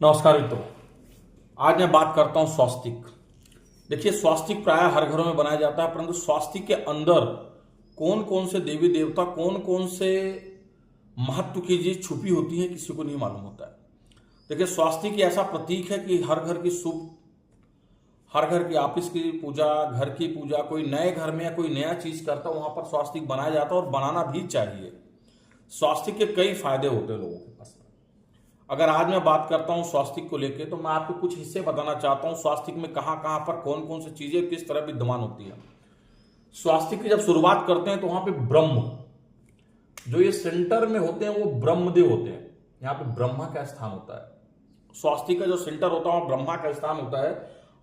नमस्कार मित्रों। आज मैं बात करता हूं स्वास्तिक। देखिए, स्वास्तिक प्राय हर घरों में बनाया जाता है, परंतु स्वास्तिक के अंदर कौन कौन से देवी देवता, कौन कौन से महत्व की चीज छुपी होती है, किसी को नहीं मालूम होता है। देखिए, स्वास्तिक ऐसा प्रतीक है कि हर घर की शुभ, हर घर की ऑफिस की पूजा, घर की पूजा, कोई नए घर में या कोई नया चीज करता है वहां पर स्वास्तिक बनाया जाता है और बनाना भी चाहिए। स्वास्तिक के कई फायदे होते हैं लोगों के पास। अगर आज मैं बात करता हूं स्वास्तिक को लेकर, तो मैं आपको कुछ हिस्से बताना चाहता हूं स्वास्तिक में कहां कहां पर कौन कौन सी चीजें किस तरह विद्यमान होती है। स्वास्तिक की जब शुरुआत करते हैं तो वहां पे ब्रह्म, जो ये सेंटर में होते हैं वो ब्रह्मदेव होते हैं। यहाँ पे ब्रह्मा का स्थान होता है। स्वास्तिक का जो सेंटर होता है ब्रह्मा का स्थान होता है।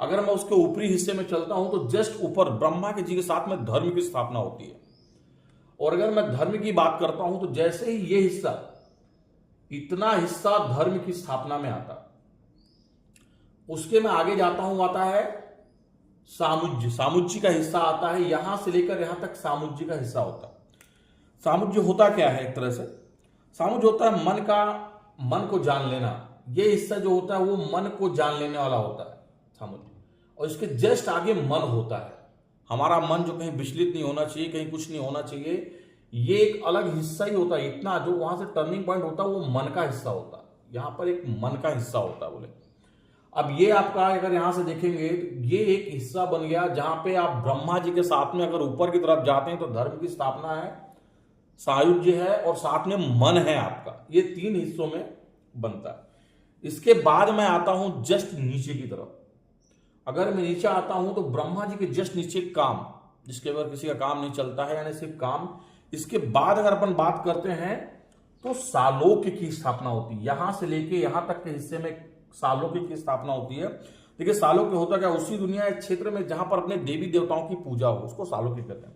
अगर मैं उसके ऊपरी हिस्से में चलता हूं तो जस्ट ऊपर ब्रह्मा के जी के साथ में धर्म की स्थापना होती है। और अगर मैं धर्म की बात करता हूं तो जैसे ही ये हिस्सा, इतना हिस्सा धर्म की स्थापना में आता, उसके मैं आगे जाता हूं, आता है सामुज्य। सामुज्य का हिस्सा आता है, यहां से लेकर यहां तक सामुज्य का हिस्सा होता है। सामुज्य होता क्या है? एक तरह से सामुज्य होता है मन को जान लेना। ये हिस्सा जो होता है वो मन को जान लेने वाला होता है सामुज्य। और इसके जस्ट आगे मन होता है। हमारा मन जो कहीं विचलित नहीं होना चाहिए, कहीं कुछ नहीं होना चाहिए, ये एक अलग हिस्सा ही होता है। इतना जो वहां से टर्निंग पॉइंट होता है वो मन का हिस्सा होता है। यहां पर एक मन का हिस्सा होता है। बोले अब ये आपका, अगर यहां से देखेंगे तो ये एक हिस्सा बन गया जहां पे आप ब्रह्मा जी के साथ में अगर ऊपर की तरफ जाते हैं तो धर्म की स्थापना है, सायुज्य है और साथ में मन है आपका। ये तीन हिस्सों में बनता है। इसके बाद मैं आता हूं जस्ट नीचे की तरफ। अगर मैं नीचे आता हूं तो ब्रह्मा जी के जस्ट नीचे काम, जिसके बगैर किसी का काम नहीं चलता है, यानी सिर्फ काम। इसके बाद अगर अपन बात करते हैं तो सालोक्य की स्थापना होती है। यहां से लेके यहां तक के हिस्से में सालोक्य की स्थापना होती है। देखिए, सालोक्य होता क्या? उसी दुनिया या क्षेत्र में जहां पर अपने देवी देवताओं की पूजा हो, उसको सालोक्य कहते हैं।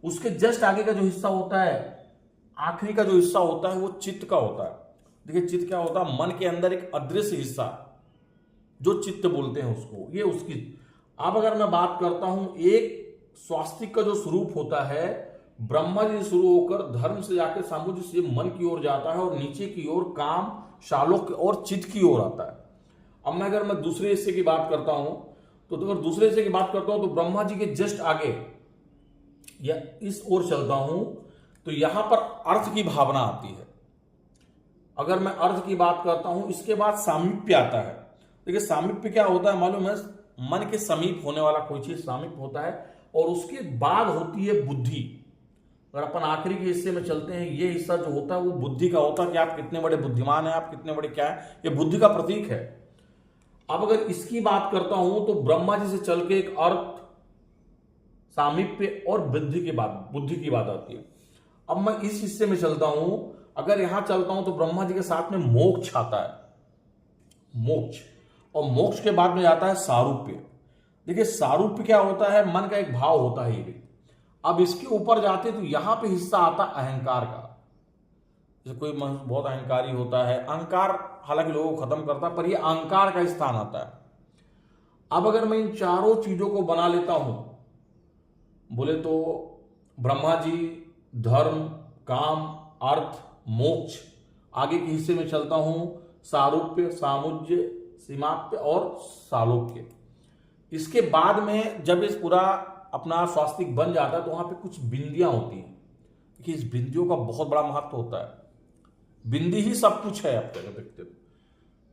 उसके जस्ट आगे का जो हिस्सा होता है, आखिरी का जो हिस्सा होता है, वो चित्त का होता है। देखिए, चित्त क्या होता है? मन के अंदर एक अदृश्य हिस्सा, जो चित्त बोलते हैं उसको, ये उसकी। अब अगर मैं बात करता हूं, एक स्वास्तिक का जो स्वरूप होता है, ब्रह्मा जी शुरू होकर धर्म से जाकर सामुज्य से मन की ओर जाता है और नीचे की ओर काम, शालोक्य और चित्त की ओर आता है। अब मैं अगर दूसरे हिस्से की बात करता हूं तो अगर दूसरे हिस्से की बात करता हूं तो ब्रह्मा जी के जस्ट आगे या इस ओर चलता हूं तो यहां पर अर्थ की भावना आती है। अगर मैं अर्थ की बात करता हूं, इसके बाद सामीप्य आता है। देखिए, सामीप्य क्या होता है मालूम है? मन के समीप होने वाला कोई चीज सामीप्य होता है। और उसके बाद होती है बुद्धि। अगर अपन आखिरी के हिस्से में चलते हैं, ये हिस्सा जो होता है वो बुद्धि का होता है कि आप कितने बड़े बुद्धिमान हैं, आप कितने बड़े क्या है, ये बुद्धि का प्रतीक है। अब अगर इसकी बात करता हूं तो ब्रह्मा जी से चल के एक अर्थ, सामीप्य और बुद्धि की बात आती है। अब मैं इस हिस्से में चलता हूं, अगर यहां चलता हूं तो ब्रह्मा जी के साथ में मोक्ष आता है, मोक्ष। और मोक्ष के बाद में जाता है सारूप्य। देखिए, सारूप्य क्या होता है? मन का एक भाव होता है ये भी। अब इसके ऊपर जाते तो यहां पे हिस्सा आता अहंकार का। जैसे कोई बहुत अहंकारी होता है, अहंकार हालांकि लोगों को खत्म करता है, पर ये अहंकार का स्थान आता है। अब अगर मैं इन चारों चीजों को बना लेता हूं, बोले तो ब्रह्मा जी, धर्म, काम, अर्थ, मोक्ष। आगे के हिस्से में चलता हूं, सारूप्य, सामुज्य, सीमाप्य और सालोक्य। इसके बाद में जब इस पूरा अपना स्वास्तिक बन जाता है तो वहां पे कुछ बिंदियां होती हैं कि इस बिंदियों का बहुत बड़ा महत्व होता है। बिंदी ही सब कुछ है। आप देखते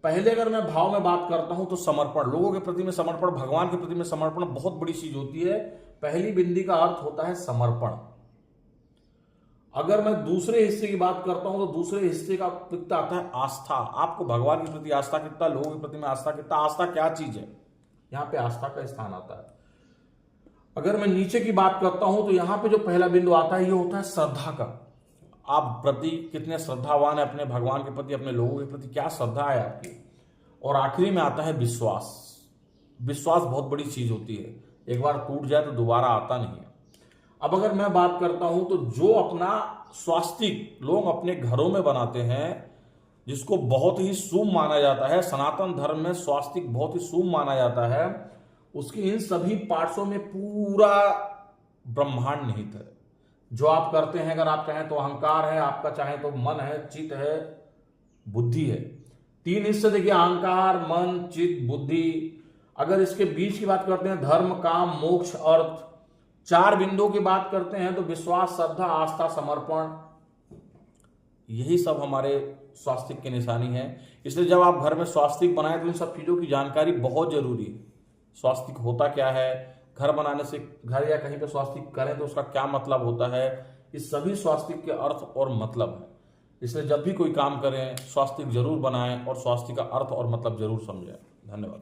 पहले अगर मैं भाव में बात करता हूं तो समर्पण, लोगों के प्रति में समर्पण, भगवान के प्रति में समर्पण बहुत बड़ी चीज होती है। पहली बिंदी का अर्थ होता है समर्पण। अगर मैं दूसरे हिस्से की बात करता हूं तो दूसरे हिस्से का प्रतीक आता है आस्था। आपको भगवान के प्रति आस्था कितना, लोगों के प्रति में आस्था कितना, आस्था क्या चीज है, यहां पे आस्था का स्थान आता है। अगर मैं नीचे की बात करता हूं तो यहां पे जो पहला बिंदु आता है ये होता है श्रद्धा का। आप प्रति कितने श्रद्धावान है अपने भगवान के प्रति, अपने लोगों के प्रति क्या श्रद्धा है आपकी। और आखिरी में आता है विश्वास। विश्वास बहुत बड़ी चीज होती है, एक बार टूट जाए तो दोबारा आता नहीं है। अब अगर मैं बात करता हूं तो जो अपना स्वास्तिक लोग अपने घरों में बनाते हैं, जिसको बहुत ही शुभ माना जाता है, सनातन धर्म में स्वास्तिक बहुत ही शुभ माना जाता है, उसके इन सभी पार्ट्सों में पूरा ब्रह्मांड निहित है। जो आप करते हैं, अगर आप चाहें तो अहंकार है, आपका चाहें तो मन है, चित्त है, बुद्धि है, तीन हिस्से देखिए, अहंकार, मन, चित्त, बुद्धि। अगर इसके बीच की बात करते हैं, धर्म, काम, मोक्ष, अर्थ। चार बिंदुओं की बात करते हैं तो विश्वास, श्रद्धा, आस्था, समर्पण, यही सब हमारे स्वास्तिक की निशानी है। इसलिए जब आप घर में स्वास्तिक बनाएं तो इन सब चीजों की जानकारी बहुत जरूरी है। स्वास्तिक होता क्या है, घर बनाने से, घर या कहीं पे स्वास्तिक करें तो उसका क्या मतलब होता है, इस सभी स्वास्तिक के अर्थ और मतलब है। इसलिए जब भी कोई काम करें स्वास्तिक जरूर बनाएं और स्वास्तिक का अर्थ और मतलब जरूर समझें। धन्यवाद।